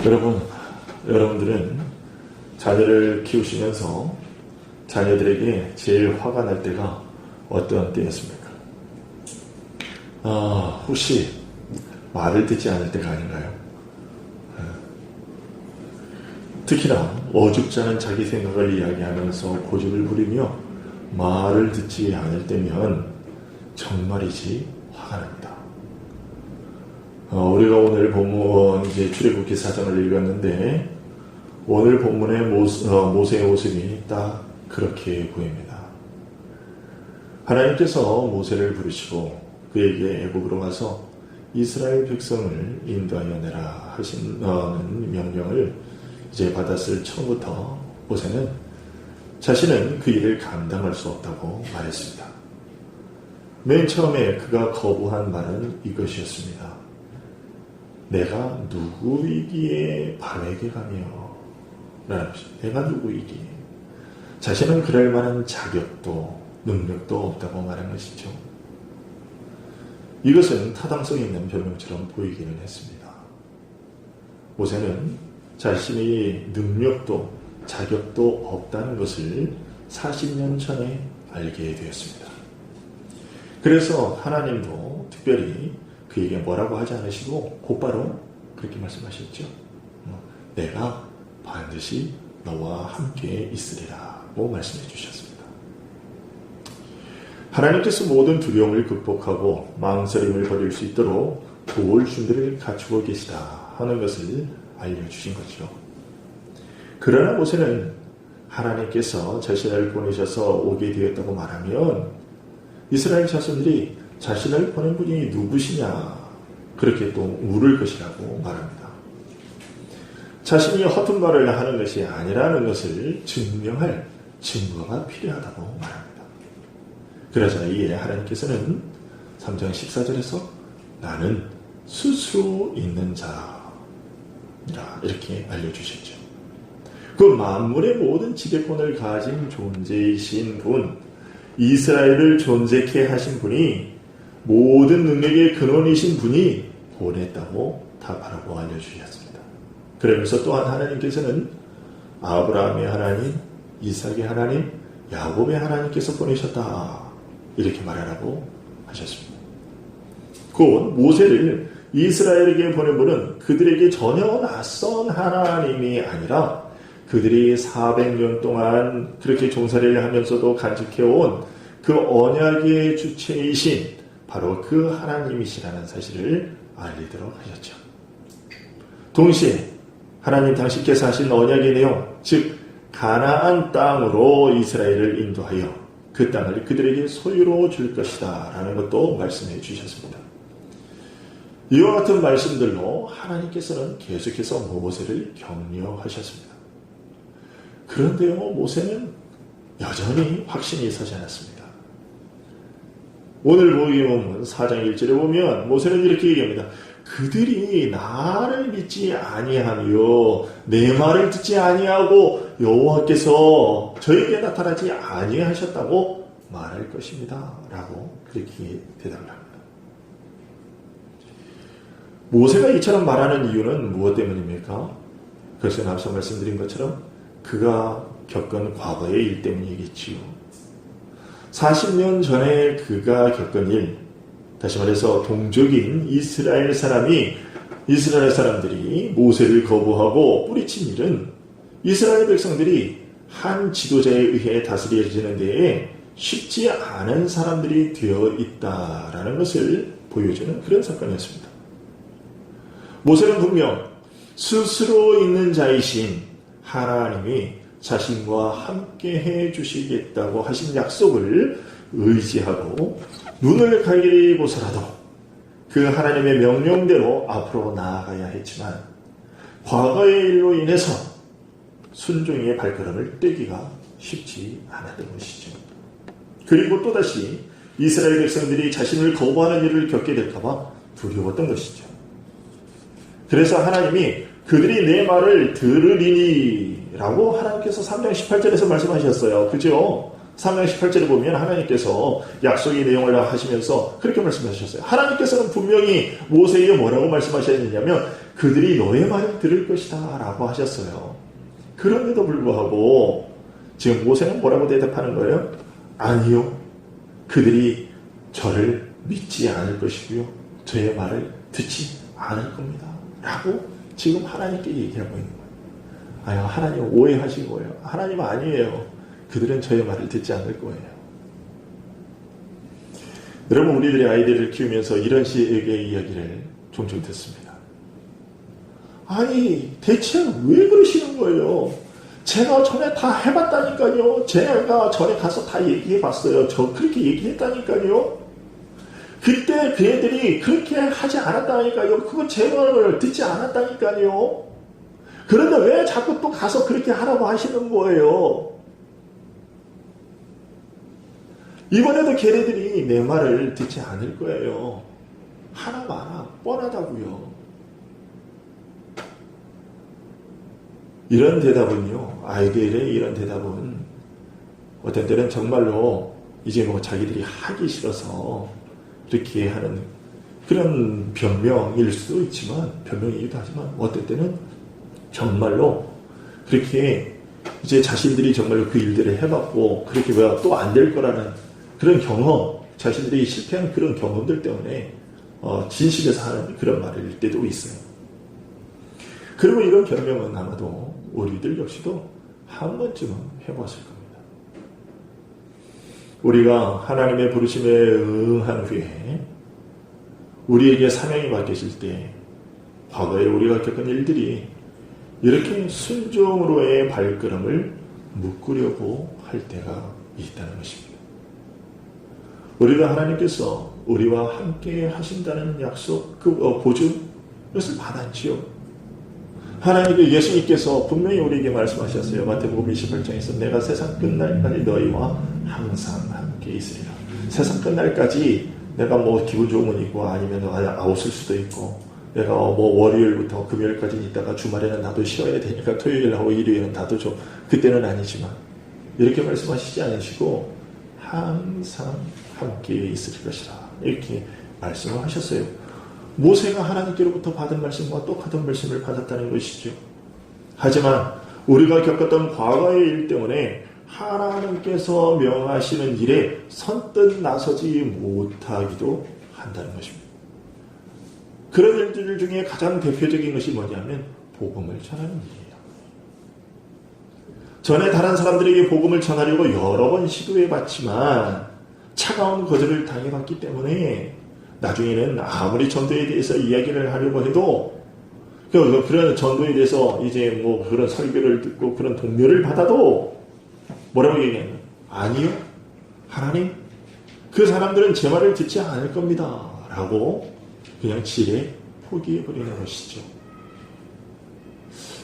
여러분들은 자녀를 키우시면서 자녀들에게 제일 화가 날 때가 어떤 때였습니까? 혹시 말을 듣지 않을 때가 아닌가요? 특히나 어줍지 않은 자기 생각을 이야기하면서 고집을 부리며 말을 듣지 않을 때면 정말이지 화가 납니다. 우리가 오늘 본문 출애굽기 4장을 읽었는데 오늘 본문의 모세의 모습이 딱 그렇게 보입니다. 하나님께서 모세를 부르시고 그에게 애굽으로 가서 이스라엘 백성을 인도하여 내라 하시는 명령을 이제 받았을 처음부터 모세는 자신은 그 일을 감당할 수 없다고 말했습니다. 맨 처음에 그가 거부한 말은 이것이었습니다. 내가 누구이기에 밤에게 가며 라는 것입니다. 내가 누구이기에. 자신은 그럴 만한 자격도 능력도 없다고 말한 것이죠. 이것은 타당성 있는 변명처럼 보이기는 했습니다. 모세는 자신이 능력도 자격도 없다는 것을 40년 전에 알게 되었습니다. 그래서 하나님도 특별히 그에게 뭐라고 하지 않으시고 곧바로 그렇게 말씀하셨죠. 내가 반드시 너와 함께 있으리라고 말씀해 주셨습니다. 하나님께서 모든 두려움을 극복하고 망설임을 버릴 수 있도록 도울 준비를 갖추고 계시다 하는 것을 알려주신 거죠. 그러나 모세는 하나님께서 자신을 보내셔서 오게 되었다고 말하면 이스라엘 자손들이 자신을 보낸 분이 누구시냐 그렇게 또 물을 것이라고 말합니다. 자신이 허튼 말을 하는 것이 아니라는 것을 증명할 증거가 필요하다고 말합니다. 그러자 이에 하나님께서는 3장 14절에서 나는 스스로 있는 자라 이렇게 알려주셨죠. 그 만물의 모든 지배권을 가진 존재이신 분, 이스라엘을 존재케 하신 분이 모든 능력의 근원이신 분이 보냈다고 답하라고 알려주셨습니다. 그러면서 또한 하나님께서는 아브라함의 하나님, 이삭의 하나님, 야곱의 하나님께서 보내셨다 이렇게 말하라고 하셨습니다. 곧 모세를 이스라엘에게 보낸 분은 그들에게 전혀 낯선 하나님이 아니라 그들이 400년 동안 그렇게 종살이를 하면서도 간직해온 그 언약의 주체이신 바로 그 하나님이시라는 사실을 알리도록 하셨죠. 동시에 하나님 당신께서 하신 언약의 내용, 즉 가나안 땅으로 이스라엘을 인도하여 그 땅을 그들에게 소유로 줄 것이다 라는 것도 말씀해 주셨습니다. 이와 같은 말씀들로 하나님께서는 계속해서 모세를 격려하셨습니다. 그런데요, 모세는 여전히 확신이 서지 않았습니다. 오늘 본문 4장 1절에 보면 모세는 이렇게 얘기합니다. 그들이 나를 믿지 아니하며 내 말을 듣지 아니하고 여호와께서 저에게 나타나지 아니하셨다고 말할 것입니다. 라고 그렇게 대답을 합니다. 모세가 이처럼 말하는 이유는 무엇 때문입니까? 그것은 앞서 말씀드린 것처럼 그가 겪은 과거의 일 때문이겠지요. 40년 전에 그가 겪은 일, 다시 말해서 동족인 이스라엘 사람들이 모세를 거부하고 뿌리친 일은 이스라엘 백성들이 한 지도자에 의해 다스려지는 데에 쉽지 않은 사람들이 되어 있다라는 것을 보여주는 그런 사건이었습니다. 모세는 분명 스스로 있는 자이신 하나님이 자신과 함께 해 주시겠다고 하신 약속을 의지하고 눈을 갈기 보서라도 그 하나님의 명령대로 앞으로 나아가야 했지만 과거의 일로 인해서 순종의 발걸음을 떼기가 쉽지 않았던 것이죠. 그리고 또다시 이스라엘 백성들이 자신을 거부하는 일을 겪게 될까봐 두려웠던 것이죠. 그래서 하나님이 그들이 내 말을 들으리니 라고 하나님께서 3장 18절에서 말씀하셨어요. 그죠? 3장 18절에 보면 하나님께서 약속의 내용을 하시면서 그렇게 말씀하셨어요. 하나님께서는 분명히 모세에게 뭐라고 말씀하셨느냐면 그들이 너의 말을 들을 것이다 라고 하셨어요. 그런데도 불구하고 지금 모세는 뭐라고 대답하는 거예요? 아니요. 그들이 저를 믿지 않을 것이고요. 저의 말을 듣지 않을 겁니다. 라고 지금 하나님께 얘기하고 있는 거예요. 하나님 오해하신 거예요. 하나님 아니에요. 그들은 저의 말을 듣지 않을 거예요. 여러분, 우리들의 아이들을 키우면서 이런 식의 이야기를 종종 듣습니다. 아니, 대체 왜 그러시는 거예요? 제가 전에 다 해봤다니까요. 제가 전에 가서 다 얘기해봤어요. 저 그렇게 얘기했다니까요. 그때 그 애들이 그렇게 하지 않았다니까요. 그거 제 말을 듣지 않았다니까요. 그런데 왜 자꾸 또 가서 그렇게 하라고 하시는 거예요? 이번에도 걔네들이 내 말을 듣지 않을 거예요. 하나마나 뻔하다고요. 이런 대답은요, 아이들의 이런 대답은 어떤 때는 정말로 이제 뭐 자기들이 하기 싫어서 이렇게 하는 그런 변명일 수도 있지만, 변명이기도 하지만 어떤 때는 정말로 그렇게 이제 자신들이 정말로 그 일들을 해봤고 그렇게 또 안 될 거라는 그런 경험, 자신들이 실패한 그런 경험들 때문에 진실에서 하는 그런 말일 때도 있어요. 그리고 이런 변명은 아마도 우리들 역시도 한 번쯤은 해봤을 겁니다. 우리가 하나님의 부르심에 응한 후에 우리에게 사명이 맡겨질 때 과거에 우리가 겪은 일들이 이렇게 순종으로의 발걸음을 묶으려고 할 때가 있다는 것입니다. 우리가 하나님께서 우리와 함께 하신다는 약속, 그 보증, 그것을 받았지요. 하나님께 예수님께서 분명히 우리에게 말씀하셨어요. 마태복음 28장에서 내가 세상 끝날까지 너희와 항상 함께 있으리라. 세상 끝날까지 내가 뭐 기분 좋은 건 있고 아니면 아웃을 수도 있고 내가 뭐 월요일부터 금요일까지 있다가 주말에는 나도 쉬어야 되니까 토요일하고 일요일은 나도 좀 그때는 아니지만 이렇게 말씀하시지 않으시고 항상 함께 있을 것이라 이렇게 말씀을 하셨어요. 모세가 하나님께로부터 받은 말씀과 똑같은 말씀을 받았다는 것이죠. 하지만 우리가 겪었던 과거의 일 때문에 하나님께서 명하시는 일에 선뜻 나서지 못하기도 한다는 것입니다. 그런 일들 중에 가장 대표적인 것이 뭐냐면 복음을 전하는 일이에요. 전에 다른 사람들에게 복음을 전하려고 여러 번 시도해봤지만 차가운 거절을 당해봤기 때문에 나중에는 아무리 전도에 대해서 이야기를 하려고 해도 그런 전도에 대해서 이제 뭐 그런 설교를 듣고 그런 독려를 받아도 뭐라고 얘기하냐? 아니요. 하나님, 그 사람들은 제 말을 듣지 않을 겁니다. 라고 그냥 지레 포기해버리는 것이죠.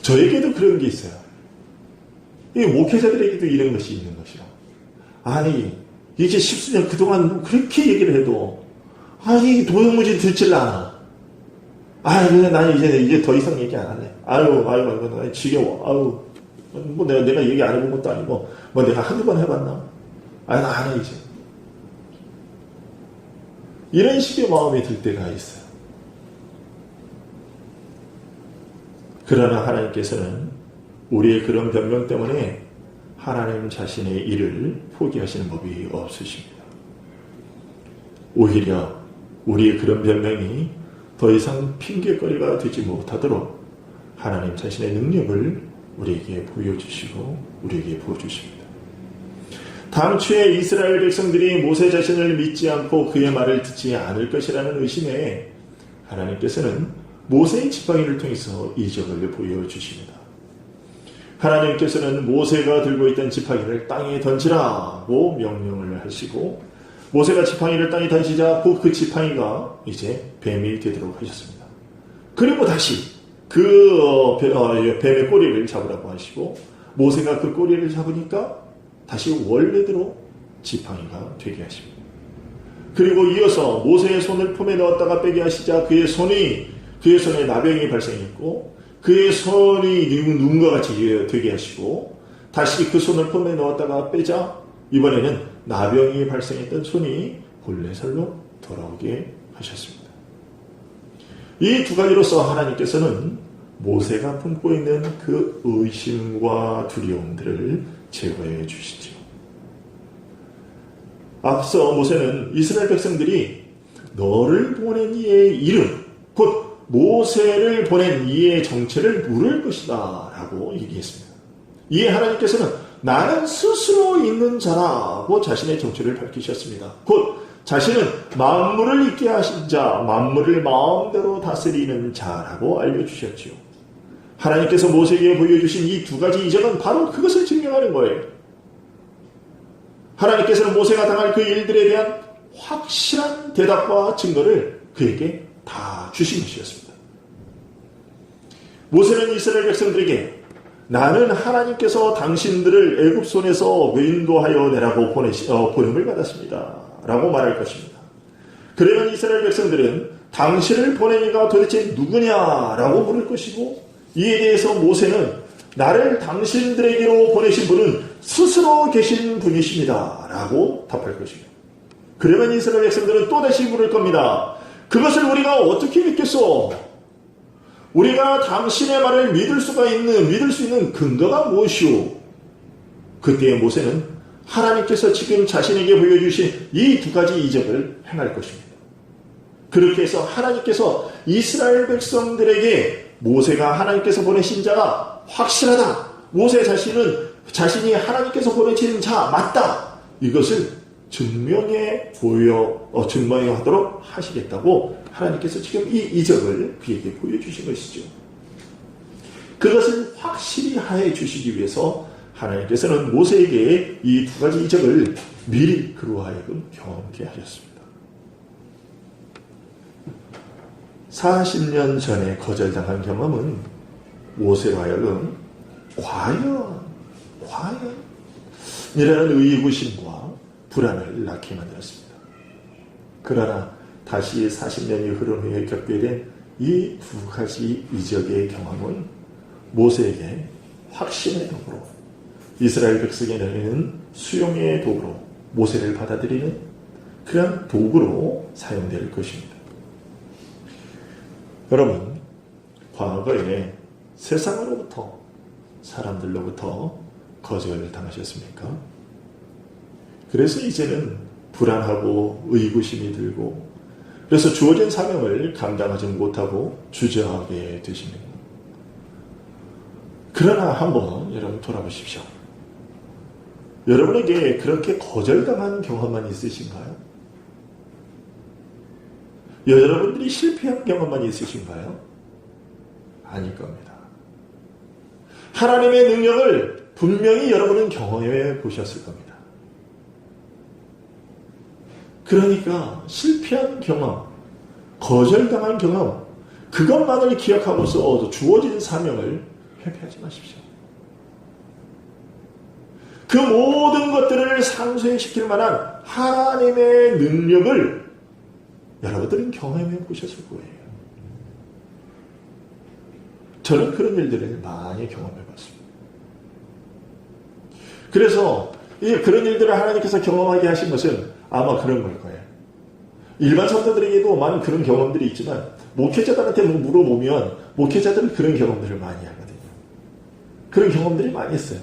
저에게도 그런 게 있어요. 이 목회자들에게도 이런 것이 있는 것이요. 아니, 이제 십수년 그동안 그렇게 얘기를 해도 아니, 도무지 듣질 않아. 근데 난 이제 더 이상 얘기 안 할래. 아유, 나 지겨워. 뭐 내가 얘기 안 해본 것도 아니고, 뭐 내가 한두 번 해봤나? 나 안 해, 이제. 이런 식의 마음이 들 때가 있어요. 그러나 하나님께서는 우리의 그런 변명 때문에 하나님 자신의 일을 포기하시는 법이 없으십니다. 오히려 우리의 그런 변명이 더 이상 핑계거리가 되지 못하도록 하나님 자신의 능력을 우리에게 보여주시고 우리에게 보여주십니다. 다음 주에 이스라엘 백성들이 모세 자신을 믿지 않고 그의 말을 듣지 않을 것이라는 의심에 하나님께서는 모세의 지팡이를 통해서 이적을 보여주십니다. 하나님께서는 모세가 들고 있던 지팡이를 땅에 던지라고 명령을 하시고 모세가 지팡이를 땅에 던지자 그 지팡이가 이제 뱀이 되도록 하셨습니다. 그리고 다시 그 뱀의 꼬리를 잡으라고 하시고 모세가 그 꼬리를 잡으니까 다시 원래대로 지팡이가 되게 하십니다. 그리고 이어서 모세의 손을 품에 넣었다가 빼게 하시자 그의 손에 나병이 발생했고 그의 손이 눈과 같이 되게 하시고 다시 그 손을 품에 넣었다가 빼자 이번에는 나병이 발생했던 손이 본래살로 돌아오게 하셨습니다. 이 두 가지로서 하나님께서는 모세가 품고 있는 그 의심과 두려움들을 제거해 주시죠. 앞서 모세는 이스라엘 백성들이 너를 보낸 이의 이름, 곧 모세를 보낸 이의 정체를 물을 것이다 라고 얘기했습니다. 이에 하나님께서는 나는 스스로 있는 자라고 자신의 정체를 밝히셨습니다. 곧 자신은 만물을 있게 하신 자, 만물을 마음대로 다스리는 자라고 알려주셨지요. 하나님께서 모세에게 보여주신 이 두 가지 이적은 바로 그것을 증명하는 거예요. 하나님께서는 모세가 당할 그 일들에 대한 확실한 대답과 증거를 그에게 다 주신 것이었습니다. 모세는 이스라엘 백성들에게 나는 하나님께서 당신들을 애굽 손에서 인도하여 내라고 보냄을 받았습니다 라고 말할 것입니다. 그러면 이스라엘 백성들은 당신을 보낸 이가 도대체 누구냐라고 물을 것이고, 이에 대해서 모세는 나를 당신들에게로 보내신 분은 스스로 계신 분이십니다 라고 답할 것입니다. 그러면 이스라엘 백성들은 또다시 물을 겁니다. 그것을 우리가 어떻게 믿겠소? 우리가 당신의 말을 믿을 수 있는 근거가 무엇이오? 그때 모세는 하나님께서 지금 자신에게 보여주신 이 두 가지 이적을 행할 것입니다. 그렇게 해서 하나님께서 이스라엘 백성들에게 모세가 하나님께서 보내신 자가 확실하다, 모세 자신이 하나님께서 보내신 자 맞다, 이것을 증명하도록 하시겠다고 하나님께서 지금 이 이적을 그에게 보여주신 것이죠. 그것을 확실히 하해 주시기 위해서 하나님께서는 모세에게 이 두 가지 이적을 미리 그로 하여금 경험케 하셨습니다. 40년 전에 거절당한 경험은 모세로 하여금 과연 이라는 의구심과 불안을 낳게 만들었습니다. 그러나 다시 40년이 흐른 후에 겪게 된 이 두 가지 이적의 경험은 모세에게 확신의 도구로, 이스라엘 백성에게는 수용의 도구로, 모세를 받아들이는 그런 도구로 사용될 것입니다. 여러분, 과거에 세상으로부터, 사람들로부터 거절당하셨습니까? 그래서 이제는 불안하고 의구심이 들고, 그래서 주어진 사명을 감당하지 못하고 주저하게 되십니다. 그러나 한번 여러분 돌아보십시오. 여러분에게 그렇게 거절당한 경험만 있으신가요? 여러분들이 실패한 경험만 있으신가요? 아닐 겁니다. 하나님의 능력을 분명히 여러분은 경험해 보셨을 겁니다. 그러니까 실패한 경험, 거절당한 경험, 그것만을 기억하고서 주어진 사명을 회피하지 마십시오. 그 모든 것들을 상쇄시킬 만한 하나님의 능력을 여러분들은 경험해 보셨을 거예요. 저는 그런 일들을 많이 경험해 봤습니다. 그래서 그런 일들을 하나님께서 경험하게 하신 것은 아마 그런 걸 거예요. 일반 성도들에게도 많은 그런 경험들이 있지만 목회자들한테 물어보면 목회자들은 그런 경험들을 많이 하거든요. 그런 경험들이 많이 있어요.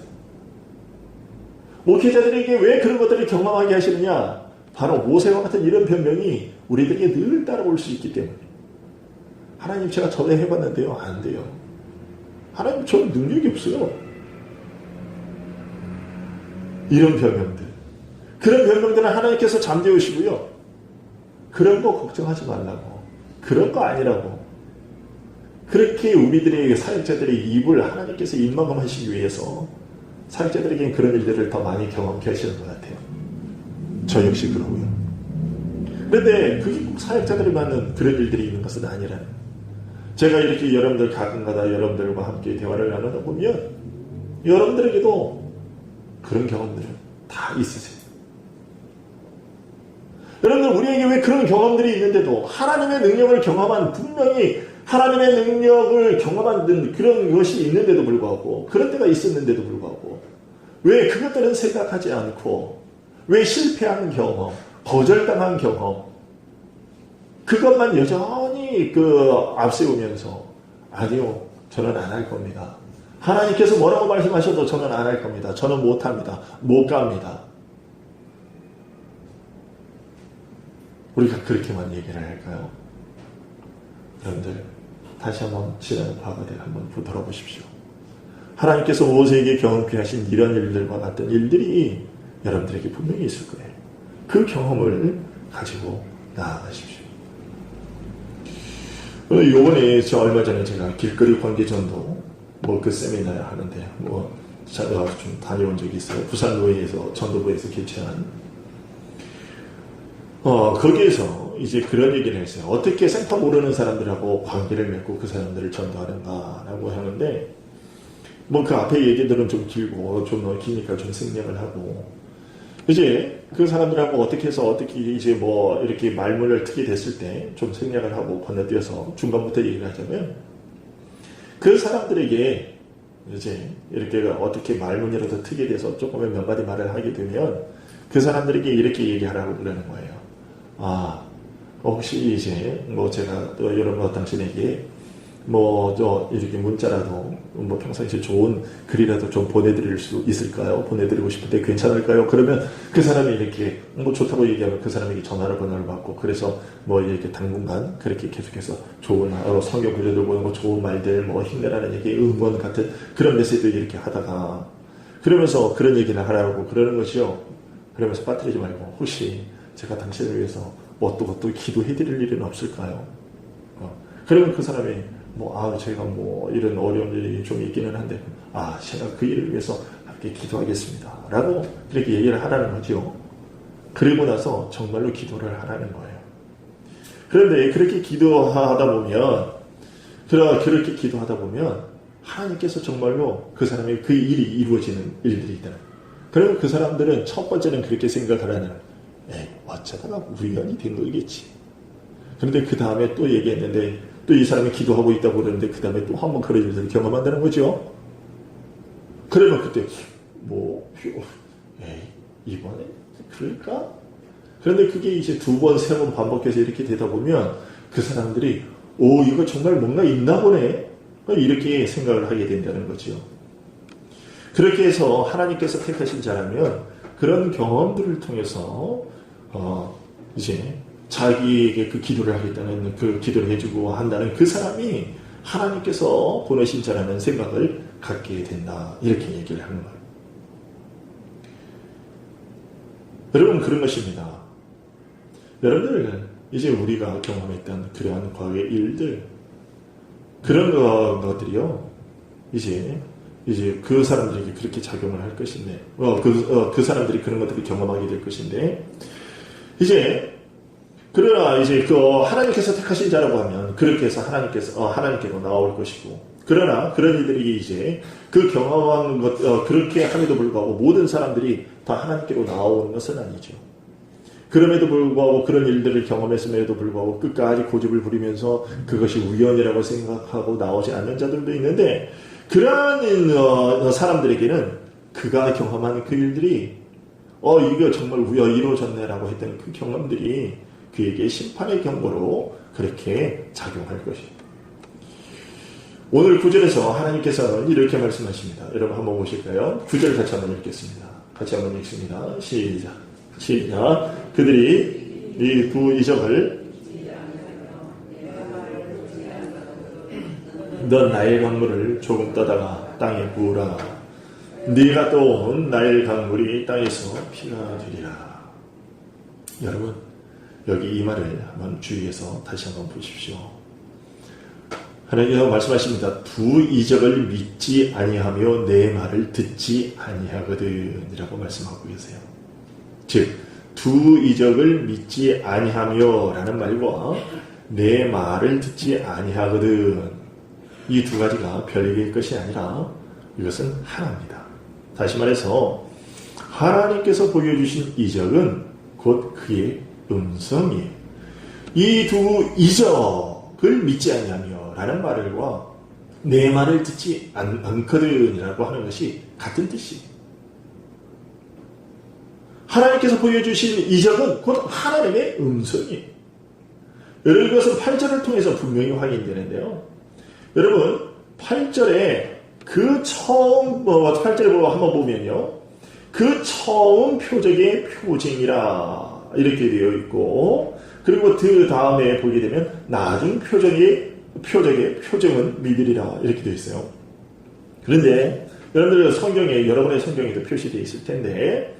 목회자들에게 왜 그런 것들을 경험하게 하시느냐? 바로 모세와 같은 이런 변명이 우리들에게 늘 따라올 수 있기 때문에. 하나님, 제가 전에 해봤는데요, 안 돼요. 하나님, 저는 능력이 없어요. 이런 변명들. 그런 변명들은 하나님께서 잠재우시고요. 그런 거 걱정하지 말라고. 그런 거 아니라고. 그렇게 우리들의 사역자들의 입을 하나님께서 입막음하시기 위해서 사역자들에게는 그런 일들을 더 많이 경험케 하시는 것 같아요. 저 역시 그러고요. 그런데 그게 꼭 사역자들이 받는 그런 일들이 있는 것은 아니라는. 제가 이렇게 여러분들 가끔가다 여러분들과 함께 대화를 나누다 보면 여러분들에게도 그런 경험들은 다 있으세요. 여러분들, 우리에게 왜 그런 경험들이 있는데도 하나님의 능력을 경험한, 분명히 하나님의 능력을 경험한 그런 것이 있는데도 불구하고, 그런 때가 있었는데도 불구하고 왜 그것들은 생각하지 않고 왜 실패하는 경험, 거절당한 경험, 그것만 여전히 앞세우면서, 아니요, 저는 안 할 겁니다. 하나님께서 뭐라고 말씀하셔도 저는 안 할 겁니다. 저는 못합니다. 못 갑니다. 우리가 그렇게만 얘기를 할까요? 여러분들, 다시 한번 지난 과거를 한번 돌아보십시오. 하나님께서 모세에게 경험케 하신 이런 일들과 같은 일들이 여러분들에게 분명히 있을 거예요. 그 경험을 가지고 나아가십시오. 요번에 얼마 전에 제가 길거리 관계전도 그 세미나를 하는데 제가 좀 다녀온 적이 있어요. 부산노회에서 전도부에서 개최한 거기에서 이제 그런 얘기를 했어요. 어떻게 생판 모르는 사람들하고 관계를 맺고 그 사람들을 전도하는가라고 하는데 그 앞에 얘기들은 좀 길고 좀 기니까 좀 생략을 하고 이제 그 사람들하고 어떻게 해서 어떻게 이제 이렇게 말문을 트게 됐을 때 좀 생략을 하고 건너뛰어서 중간부터 얘기를 하자면 그 사람들에게 이제 이렇게 어떻게 말문이라도 트게 돼서 조금의 몇 마디 말을 하게 되면 그 사람들에게 이렇게 얘기하라고 그러는 거예요. 혹시 이제 제가 또 여러분 당신에게 이렇게 문자라도 평상시에 좋은 글이라도 좀 보내드릴 수 있을까요? 보내드리고 싶은데 괜찮을까요? 그러면 그 사람이 이렇게 좋다고 얘기하면 그 사람에게 전화를 번호를 받고 그래서 이렇게 당분간 그렇게 계속해서 좋은 성경 구절들 보는 좋은 말들 힘내라는 얘기 응원 같은 그런 메시지를 이렇게 하다가 그러면서 그런 얘기를 하라고 그러는 것이요. 그러면서 빠뜨리지 말고 혹시 제가 당신을 위해서 또 기도해드릴 일은 없을까요? 그러면 그 사람이 제가 이런 어려운 일이 좀 있기는 한데, 제가 그 일을 위해서 함께 기도하겠습니다. 라고 그렇게 얘기를 하라는 거죠. 그리고 나서 정말로 기도를 하라는 거예요. 그런데 그렇게 기도하다 보면, 하나님께서 정말로 그 사람의 그 일이 이루어지는 일들이 있다. 그러면 그 사람들은 첫 번째는 그렇게 생각을 하는, 어쩌다가 우연이 된 거겠지. 그런데 그 다음에 또 얘기했는데, 또 이 사람이 기도하고 있다고 그러는데 그 다음에 또 한 번 그런 일들을 경험한다는 거죠. 그러면 그때 이번에 그럴까? 그런데 그게 이제 두 번, 세 번 반복해서 이렇게 되다 보면 그 사람들이 이거 정말 뭔가 있나 보네 이렇게 생각을 하게 된다는 거죠. 그렇게 해서 하나님께서 택하신 자라면 그런 경험들을 통해서 이제 자기에게 그 기도를 하겠다는 그 기도를 해주고 한다는 그 사람이 하나님께서 보내신 자라는 생각을 갖게 된다. 이렇게 얘기를 하는 거예요. 여러분 그런 것입니다. 여러분들 이제 우리가 경험했던 그러한 과거의 일들 그런 것들이요. 이제 그 사람들에게 그렇게 작용을 할 것인데 그 사람들이 그런 것들을 경험하게 될 것인데 그러나 하나님께서 택하신 자라고 하면 그렇게 해서 하나님께로 나올 것이고 그러나 그런 이들이 이제 그 경험한 것 그렇게 함에도 불구하고 모든 사람들이 다 하나님께로 나오는 것은 아니죠. 그럼에도 불구하고 그런 일들을 경험했음에도 불구하고 끝까지 고집을 부리면서 그것이 우연이라고 생각하고 나오지 않는 자들도 있는데 그러한 사람들에게는 그가 경험한 그 일들이 이거 정말 이루어졌네라고 했던 그 경험들이 그에게 심판의 경고로 그렇게 작용할 것입니다. 오늘 9절에서 하나님께서는 이렇게 말씀하십니다. 여러분 한번 보실까요? 9절 같이 한번 읽겠습니다. 같이 한번 읽습니다. 시작. 그들이 이 두 이적을 넌 나일 강물을 조금 떠다가 땅에 부으라. 네가 떠온 나일 강물이 땅에서 피가 되리라. 여러분 여기 이 말을 한번 주의해서 다시 한번 보십시오. 하나님께서 말씀하십니다. 두 이적을 믿지 아니하며 내 말을 듣지 아니하거든 이라고 말씀하고 계세요. 즉 두 이적을 믿지 아니하며 라는 말과 내 말을 듣지 아니하거든 이 두 가지가 별개의 것이 아니라 이것은 하나입니다. 다시 말해서 하나님께서 보여주신 이적은 곧 그의 음성이에요. 이 두 이적을 믿지 아니하며 라는 말과 내 말을 듣지 않거든 이라고 하는 것이 같은 뜻이에요. 하나님께서 보여주신 이적은 곧 하나님의 음성이에요. 여러분 이것은 8절을 통해서 분명히 확인되는데요. 여러분 8절에 그 처음 8절을 한번 보면요. 그 처음 표적의 표징이라 이렇게 되어 있고 그리고 그 다음에 보게 되면 나중 표적의 표징은 믿으리라 이렇게 되어 있어요. 그런데 여러분들 성경에 여러분의 성경에도 표시되어 있을 텐데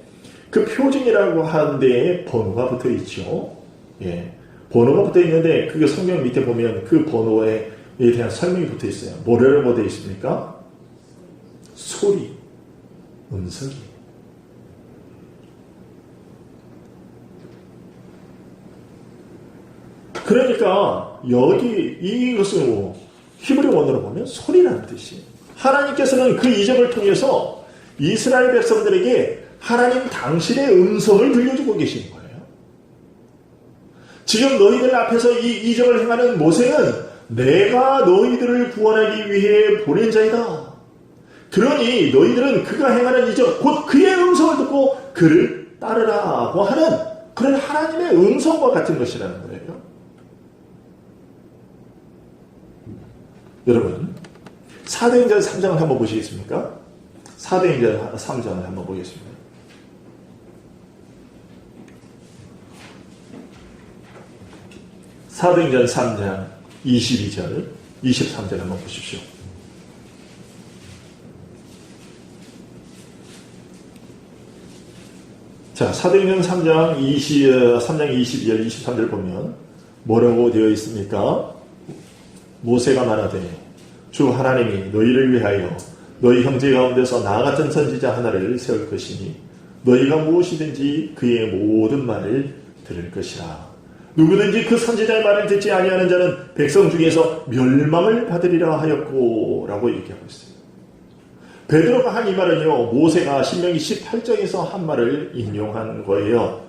그 표징이라고 하는 데에 번호가 붙어 있죠. 예. 번호가 붙어 있는데 그 성경 밑에 보면 그 번호에 대한 설명이 붙어 있어요. 뭐라고 되어 있습니까? 소리, 음성이. 그러니까 여기 이것은 히브리 원어로 보면 소리라는 뜻이에요. 하나님께서는 그 이적을 통해서 이스라엘 백성들에게 하나님 당신의 음성을 들려주고 계신 거예요. 지금 너희들 앞에서 이 이적을 행하는 모세는 내가 너희들을 구원하기 위해 보낸 자이다. 그러니 너희들은 그가 행하는 이적 곧 그의 음성을 듣고 그를 따르라고 하는 그런 하나님의 음성과 같은 것이라는 거예요. 여러분 사도행전 3장을 한번 보시겠습니까? 사도행전 3장을 한번 보겠습니다. 사도행전 3장 22절 23절 한번 보십시오. 자, 사도행전 3장 22절 23절 보면 뭐라고 되어 있습니까? 모세가 말하되 주 하나님이 너희를 위하여 너희 형제 가운데서 나 같은 선지자 하나를 세울 것이니 너희가 무엇이든지 그의 모든 말을 들을 것이라. 누구든지 그 선지자의 말을 듣지 아니하는 자는 백성 중에서 멸망을 받으리라 하였고 라고 얘기하고 있어요. 베드로가 한 이 말은요, 모세가 신명기 18장에서 한 말을 인용한 거예요.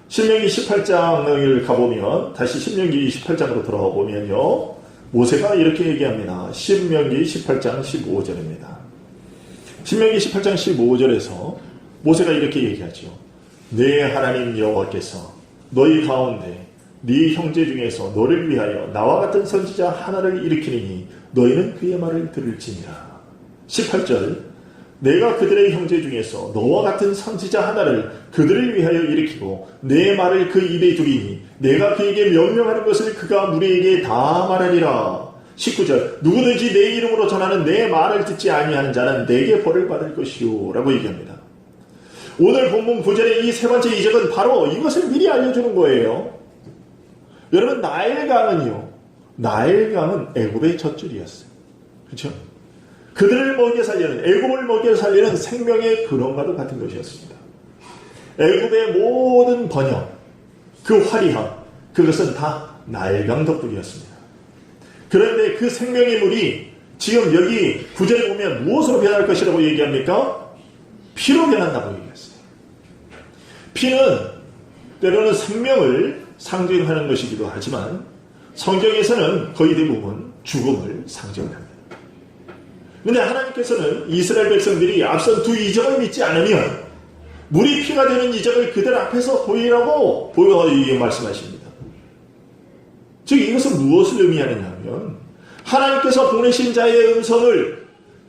신명기 18장을 가보면 다시 신명기 18장으로 돌아와 보면요, 모세가 이렇게 얘기합니다. 신명기 18장 15절입니다. 신명기 18장 15절에서 모세가 이렇게 얘기하죠. 내 하나님 여호와께서 너희 가운데 네 형제 중에서 너를 위하여 나와 같은 선지자 하나를 일으키니 너희는 그의 말을 들을지니라. 18절 내가 그들의 형제 중에서 너와 같은 선지자 하나를 그들을 위하여 일으키고 내 말을 그 입에 두리니 내가 그에게 명령하는 것을 그가 무리에게 다 말하리라. 19절 누구든지 내 이름으로 전하는 내 말을 듣지 아니하는 자는 내게 벌을 받을 것이요 라고 얘기합니다. 오늘 본문 9절의 이 세 번째 이적은 바로 이것을 미리 알려주는 거예요. 여러분 나일강은 애굽의 젖줄이었어요. 그렇죠? 그들을 먹여 살리는 애굽을 먹여 살리는 생명의 근원과도 같은 것이었습니다. 애굽의 모든 번영, 그 화려함, 그것은 다 나일강 덕분이었습니다. 그런데 그 생명의 물이 지금 여기 9절에 보면 무엇으로 변할 것이라고 얘기합니까? 피로 변한다고 얘기했어요. 피는 때로는 생명을 상징하는 것이기도 하지만 성경에서는 거의 대부분 죽음을 상징합니다. 그런데 하나님께서는 이스라엘 백성들이 앞선 두 이적을 믿지 않으면 물이 피가 되는 이적을 그들 앞에서 보이라고 말씀하십니다. 즉 이것은 무엇을 의미하느냐 하면 하나님께서 보내신 자의 음성을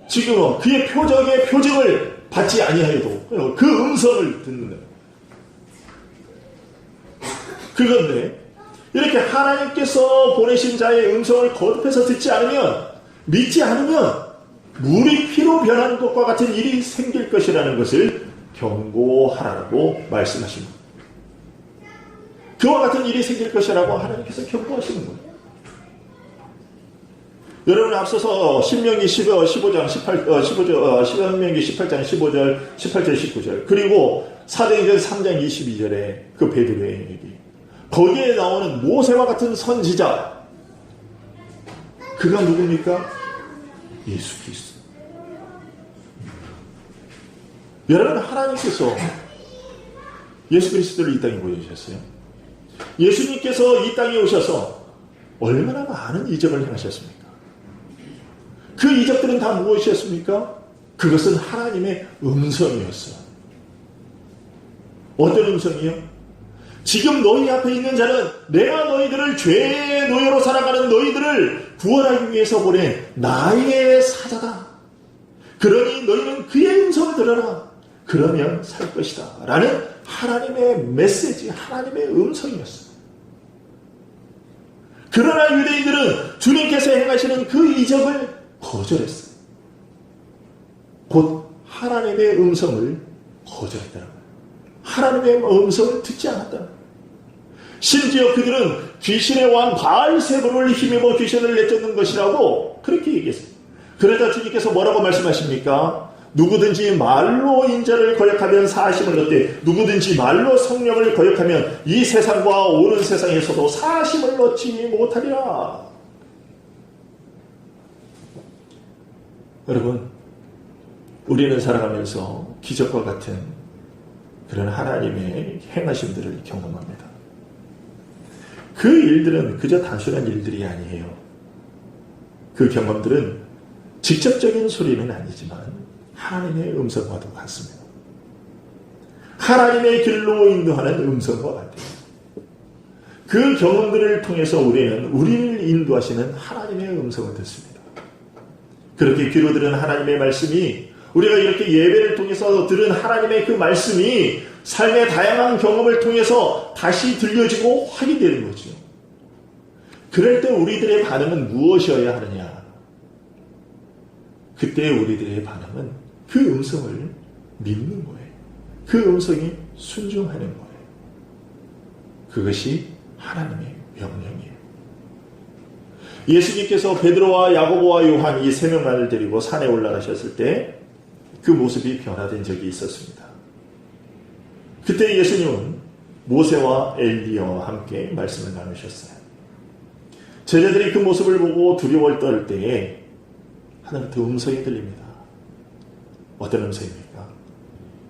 지금 그의 표적을 받지 아니하여도 그 음성을 듣는 거예요. 그건데 이렇게 하나님께서 보내신 자의 음성을 거듭해서 듣지 않으면 믿지 않으면 물이 피로 변하는 것과 같은 일이 생길 것이라는 것을 경고하라고 말씀하십니다. 그와 같은 일이 생길 것이라고 하나님께서 경고하시는 거예요. 여러분 앞서서 신명기 15장 18절 18절 19절 그리고 사도행전 3장 22절에 그 베드로의 얘기 거기에 나오는 모세와 같은 선지자 그가 누굽니까? 예수 그리스도. 여러분 하나님께서 예수 그리스도를 이 땅에 보여주셨어요. 예수님께서 이 땅에 오셔서 얼마나 많은 이적을 행하셨습니까? 그 이적들은 다 무엇이었습니까? 그것은 하나님의 음성이었어요. 어떤 음성이요? 지금 너희 앞에 있는 자는 내가 너희들을 죄의 노예로 살아가는 너희들을 구원하기 위해서 보낸 나의 사자다. 그러니 너희는 그의 음성을 들어라. 그러면 살 것이다. 라는 하나님의 메시지, 하나님의 음성이었어요. 그러나 유대인들은 주님께서 행하시는 그 이적을 거절했어요. 곧 하나님의 음성을 거절했다는 거예요. 하나님의 음성을 듣지 않았다. 심지어 그들은 귀신의 왕 바알세불을 힘입어 귀신을 내쫓는 것이라고 그렇게 얘기했어요. 그러자 주님께서 뭐라고 말씀하십니까? 누구든지 말로 인자를 거역하면 사심을 얻되 누구든지 말로 성령을 거역하면 이 세상과 오는 세상에서도 사심을 얻지 못하리라. 여러분, 우리는 살아가면서 기적과 같은 그런 하나님의 행하심들을 경험합니다. 그 일들은 그저 단순한 일들이 아니에요. 그 경험들은 직접적인 소리는 아니지만 하나님의 음성과도 같습니다. 하나님의 길로 인도하는 음성과 같아요. 그 경험들을 통해서 우리를 인도하시는 하나님의 음성을 듣습니다. 그렇게 귀로 들은 하나님의 말씀이, 우리가 이렇게 예배를 통해서 들은 하나님의 그 말씀이 삶의 다양한 경험을 통해서 다시 들려지고 확인되는 거죠. 그럴 때 우리들의 반응은 무엇이어야 하느냐? 그때 우리들의 반응은 그 음성을 믿는 거예요. 그 음성이 순종하는 거예요. 그것이 하나님의 명령이에요. 예수님께서 베드로와 야고보와 요한 이 세 명만을 데리고 산에 올라가셨을 때 그 모습이 변화된 적이 있었습니다. 그때 예수님은 모세와 엘리야와 함께 말씀을 나누셨어요. 제자들이 그 모습을 보고 두려움을 떨 때에 하나님부터 음성이 들립니다. 어떤 음성입니까?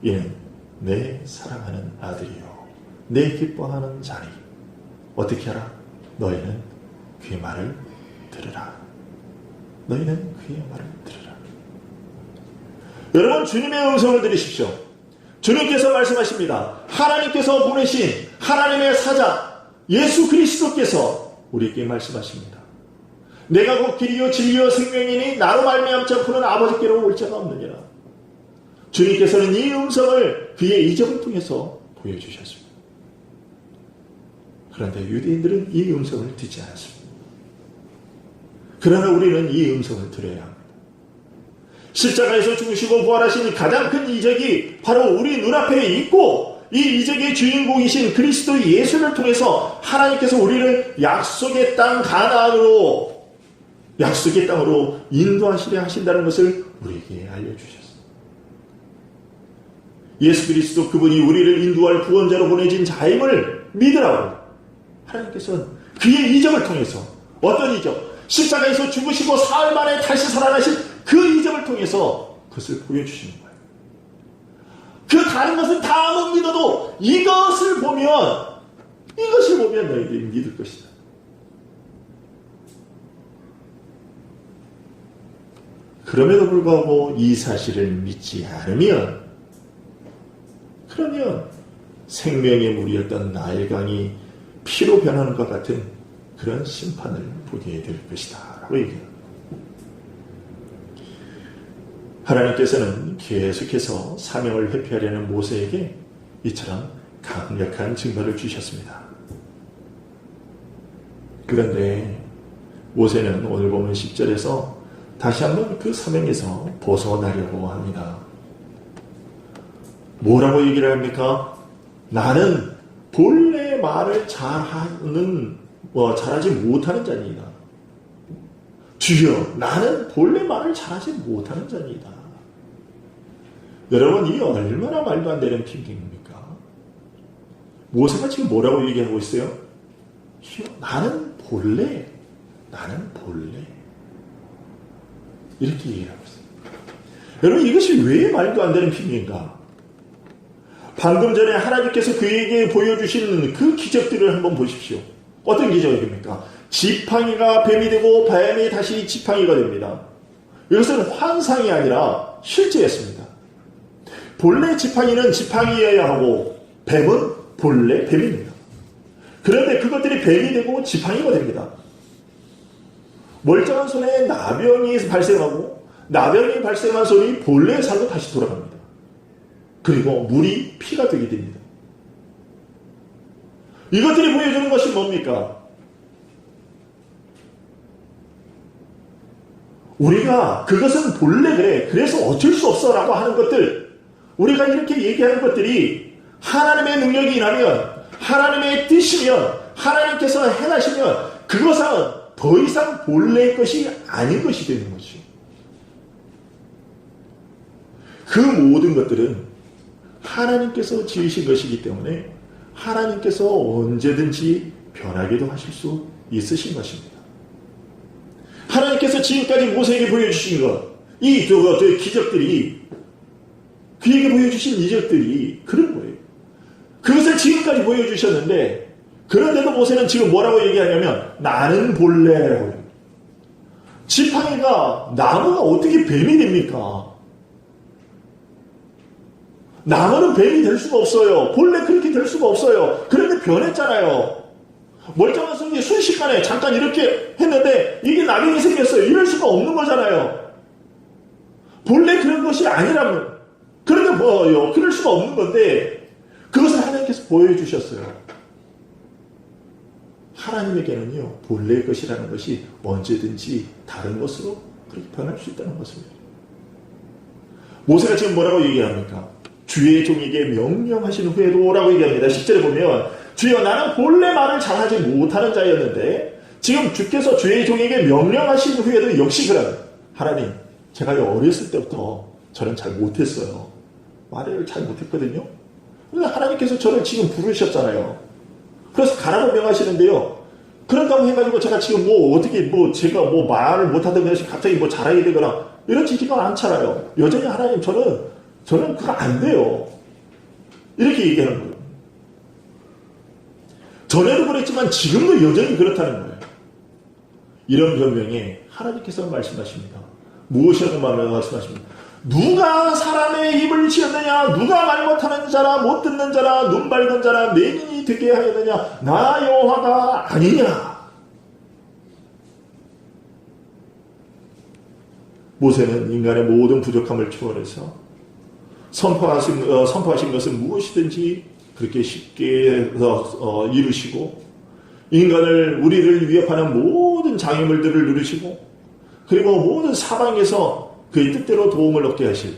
이는 내 사랑하는 아들이요 내 기뻐하는 자니 어떻게 하라? 너희는 그의 말을 들으라. 너희는 그의 말을 들으라. 여러분, 주님의 음성을 들으십시오. 주님께서 말씀하십니다. 하나님께서 보내신 하나님의 사자 예수 그리스도께서 우리에게 말씀하십니다. 내가 곧 길이요 진리요 생명이니 나로 말미암지 않고는 아버지께로 올 자가 없느니라. 주님께서는 이 음성을 그의 이적을 통해서 보여주셨습니다. 그런데 유대인들은 이 음성을 듣지 않았습니다. 그러나 우리는 이 음성을 들어야 합니다. 십자가에서 죽으시고 부활하신 가장 큰 이적이 바로 우리 눈앞에 있고, 이 이적의 주인공이신 그리스도 예수를 통해서 하나님께서 우리를 약속의 땅 가나안으로, 약속의 땅으로 인도하시려 하신다는 것을 우리에게 알려주셨습니다. 예수 그리스도 그분이 우리를 인도할 구원자로 보내진 자임을 믿으라고 하나님께서는 그의 이적을 통해서, 어떤 이적? 십자가에서 죽으시고 사흘 만에 다시 살아나신 그 이적을 통해서 그것을 보여주시는 거예요. 그 다른 것은 다 못 믿어도 이것을 보면 너희들이 믿을 것이다. 그럼에도 불구하고 이 사실을 믿지 않으면, 그러면 생명의 물이었던 나일강이 피로 변하는 것 같은 그런 심판을 보게 될 것이다 라고 얘기합니다. 하나님께서는 계속해서 사명을 회피하려는 모세에게 이처럼 강력한 증거를 주셨습니다. 그런데 모세는 오늘 보면 10절에서 다시 한번 그 사명에서 벗어나려고 합니다. 뭐라고 얘기를 합니까? 나는 본래 말을 잘하지 못하는 자니이다. 주여, 나는 본래 말을 잘하지 못하는 자니이다. 여러분, 이 얼마나 말도 안 되는 핑계입니까? 모세가 지금 뭐라고 얘기하고 있어요? 나는 본래 이렇게 얘기하고 있어요. 여러분, 이것이 왜 말도 안 되는 핑계인가? 방금 전에 하나님께서 그에게 보여주신 그 기적들을 한번 보십시오. 어떤 기적입니까? 지팡이가 뱀이 되고 뱀이 다시 지팡이가 됩니다. 이것은 환상이 아니라 실제였습니다. 본래 지팡이는 지팡이여야 하고 뱀은 본래 뱀입니다. 그런데 그것들이 뱀이 되고 지팡이가 됩니다. 멀쩡한 손에 나병이 발생하고 나병이 발생한 손이 본래의 삶으로 다시 돌아갑니다. 그리고 물이 피가 되게 됩니다. 이것들이 보여주는 것이 뭡니까? 우리가 그것은 본래 그래, 그래서 어쩔 수 없어 라고 하는 것들, 우리가 이렇게 얘기하는 것들이 하나님의 능력이 일하면, 하나님의 뜻이면, 하나님께서 행하시면 그것은 더 이상 본래의 것이 아닌 것이 되는 것이죠. 그 모든 것들은 하나님께서 지으신 것이기 때문에 하나님께서 언제든지 변하기도 하실 수 있으신 것입니다. 하나님께서 지금까지 모세에게 보여주신 것, 이 기적들이, 그에게 보여주신 이적들이 그런 거예요. 그것을 지금까지 보여주셨는데, 그런데도 모세는 지금 뭐라고 얘기하냐면, 나는 본래라고 해요. 지팡이가, 나무가 어떻게 뱀이 됩니까? 나무는 뱀이 될 수가 없어요. 본래 그렇게 될 수가 없어요. 그런데 변했잖아요. 멀쩡한 손이 순식간에 잠깐 이렇게 했는데 이게 나병이 생겼어요. 이럴 수가 없는 거잖아요. 본래 그런 것이 아니라면, 그런데 뭐요? 그럴 수가 없는 건데 그것을 하나님께서 보여주셨어요. 하나님에게는요, 본래의 것이라는 것이 언제든지 다른 것으로 그렇게 변할 수 있다는 것입니다. 모세가 지금 뭐라고 얘기합니까? 주의 종에게 명령하신 후에도라고 얘기합니다. 10절에 보면, 주여 나는 본래 말을 잘하지 못하는 자였는데 지금 주께서 주의 종에게 명령하신 후에도 역시 그런, 하나님, 제가 어렸을 때부터 저는 잘 못했어요. 말을 잘 못했거든요. 그런데 하나님께서 저를 지금 부르셨잖아요. 그래서 가라고 명하시는데요, 그런다고 해가지고 제가 지금 어떻게 제가 말을 못하던 것이 갑자기 잘하게 되거나 이러지가 않잖아요. 여전히 하나님, 저는 그거 안 돼요. 이렇게 얘기하는 거예요. 전에도 그랬지만 지금도 여전히 그렇다는 거예요. 이런 변명에 하나님께서 말씀하십니다. 무엇이라고 말씀하십니까? 누가 사람의 입을 지었느냐? 누가 말 못하는 자라, 못 듣는 자라, 눈 밝은 자라, 맹인이 되게 하였느냐? 나 여호와가 아니냐? 모세는 인간의 모든 부족함을 초월해서 선포하신 것은 무엇이든지 그렇게 쉽게 이루시고, 우리를 위협하는 모든 장애물들을 누르시고, 그리고 모든 사방에서 그의 뜻대로 도움을 얻게 하실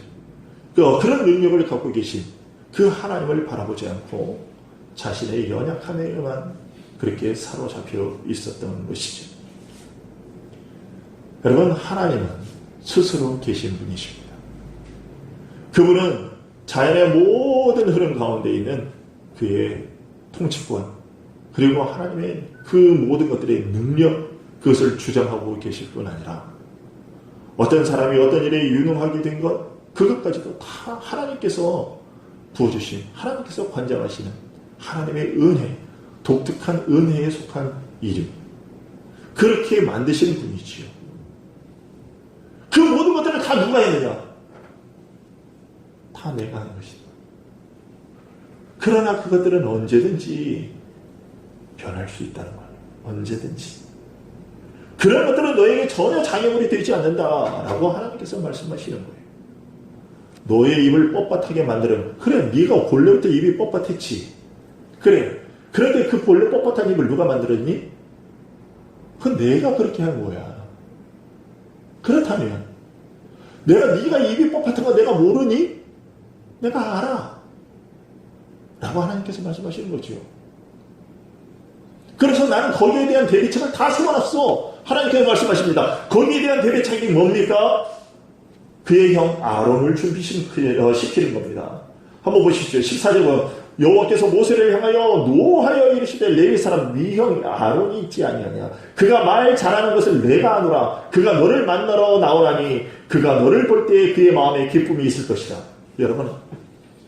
그런 능력을 갖고 계신 그 하나님을 바라보지 않고 자신의 연약함에만 그렇게 사로잡혀 있었던 것이죠. 여러분, 하나님은 스스로 계신 분이십니다. 그분은 자연의 모든 흐름 가운데 있는 그의 통치권, 그리고 하나님의 그 모든 것들의 능력, 그것을 주장하고 계실 뿐 아니라 어떤 사람이 어떤 일에 유능하게 된 것, 그것까지도 다 하나님께서 부어주신, 하나님께서 관장하시는 하나님의 은혜, 독특한 은혜에 속한 이름, 그렇게 만드시는 분이지요. 그 모든 것들을 다 누가 했느냐? 다 내가 하는 것이다. 그러나 그것들은 언제든지 변할 수 있다는 거예요. 언제든지. 그런 것들은 너에게 전혀 장애물이 되지 않는다라고 하나님께서 말씀하시는 거예요. 너의 입을 뻣뻣하게 만드는, 그래, 네가 본래부터 입이 뻣뻣했지. 그래, 그런데 그 본래 뻣뻣한 입을 누가 만들었니? 그건 내가 그렇게 한 거야. 그렇다면 네가 입이 뻣뻣한 거 내가 모르니? 내가 알아. 라고 하나님께서 말씀하시는 거죠. 그래서 나는 거기에 대한 대비책을 다 세워놨어. 하나님께서 말씀하십니다. 거기에 대한 대비책이 뭡니까? 그의 형 아론을 준비시키는 겁니다. 한번 보십시오. 14절은 여호와께서 모세를 향하여 노하여 이르시되 레위 사람 네 형 아론이 있지 아니하냐. 그가 말 잘하는 것을 내가 아노라. 그가 너를 만나러 나오나니 그가 너를 볼 때에 그의 마음에 기쁨이 있을 것이다. 여러분,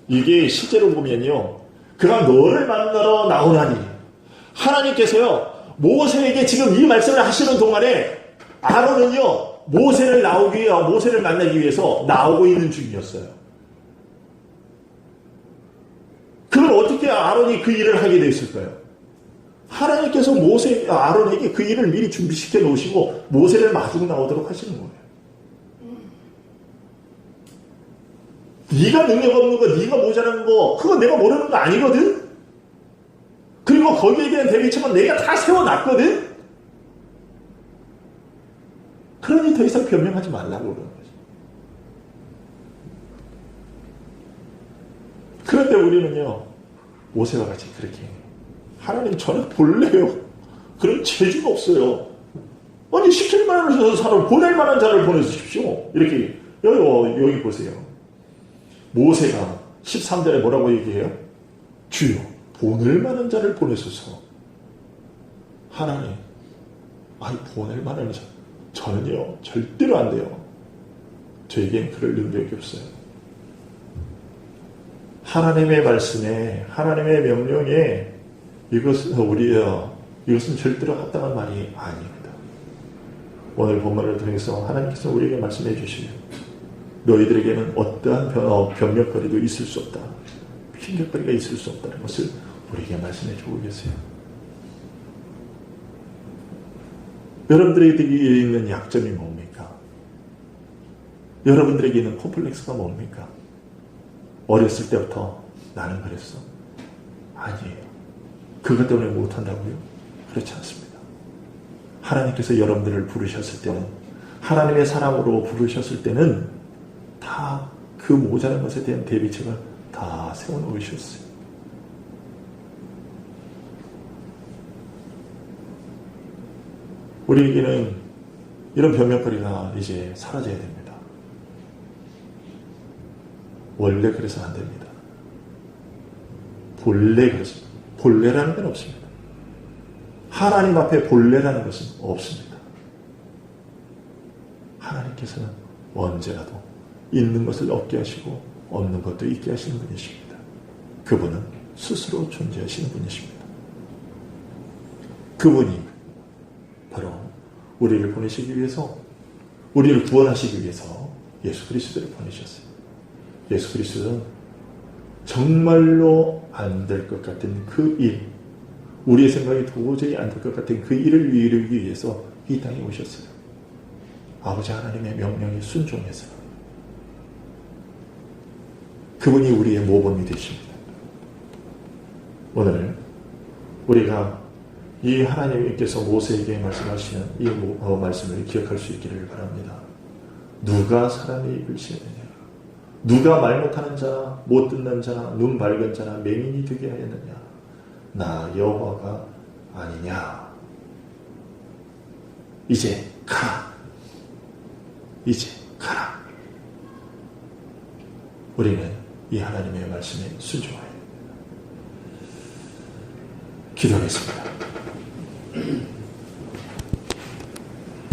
이게 실제로 보면요, 그가 너를 만나러 나오나니, 하나님께서요 모세에게 지금 이 말씀을 하시는 동안에 아론은요 모세를 만나기 위해서 나오고 있는 중이었어요. 그걸 어떻게 아론이 그 일을 하게 됐을까요? 하나님께서 아론에게 그 일을 미리 준비시켜 놓으시고 모세를 마중 나오도록 하시는 거예요. 네가 능력 없는 거, 네가 모자란 거, 그거 내가 모르는 거 아니거든? 그리고 거기에 대한 대비책은 내가 다 세워놨거든? 그러니 더 이상 변명하지 말라고 그러는 거죠. 그런데 우리는요, 모세와 같이 그렇게 해요. 하나님, 저는 본래요. 그런 재주가 없어요. 아니, 시킬 만한 사람, 보낼 만한 자를 보내주십시오. 이렇게, 여기 보세요. 모세가 13절에 뭐라고 얘기해요? 주여, 보낼 만한 자를 보내소서. 하나님, 보낼 만한 자. 저는요, 절대로 안 돼요. 저에겐 그럴 능력이 없어요. 하나님의 말씀에, 하나님의 명령에 이것은 절대로 합당한 말이 아닙니다. 오늘 본문을 통해서 하나님께서 우리에게 말씀해 주시면 너희들에게는 어떠한 변명거리도 있을 수 없다. 핑계거리가 있을 수 없다는 것을 우리에게 말씀해 주고 계세요. 여러분들에게 있는 약점이 뭡니까? 여러분들에게 있는 콤플렉스가 뭡니까? 어렸을 때부터 나는 그랬어. 아니에요. 그것 때문에 못한다고요? 그렇지 않습니다. 하나님께서 여러분들을 부르셨을 때는, 하나님의 사람으로 부르셨을 때는 다 그 모자란 것에 대한 대비책을 다 세워놓으셨어요. 우리에게는 이런 변명거리가 이제 사라져야 됩니다. 원래 그래서 안 됩니다. 본래 그렇습니다. 본래라는 건 없습니다. 하나님 앞에 본래라는 것은 없습니다. 하나님께서는 언제라도 있는 것을 없게 하시고 없는 것도 있게 하시는 분이십니다. 그분은 스스로 존재하시는 분이십니다. 그분이 바로 우리를 보내시기 위해서, 우리를 구원하시기 위해서 예수 그리스도를 보내셨어요. 예수 그리스도는 정말로 안 될 것 같은 그 일, 우리의 생각이 도저히 안 될 것 같은 그 일을 이루기 위해서 이 땅에 오셨어요. 아버지 하나님의 명령에 순종해서 그분이 우리의 모범이 되십니다. 오늘 우리가 이 하나님께서 모세에게 말씀하시는 이 말씀을 기억할 수 있기를 바랍니다. 누가 사람의 입을 씌우느냐? 누가 말 못하는 자나 못 듣는 자나 눈 밝은 자나 맹인이 되게 하였느냐? 나 여호와가 아니냐? 이제 가라. 이제 가라. 우리는 이 하나님의 말씀에 순종하여 기도하겠습니다.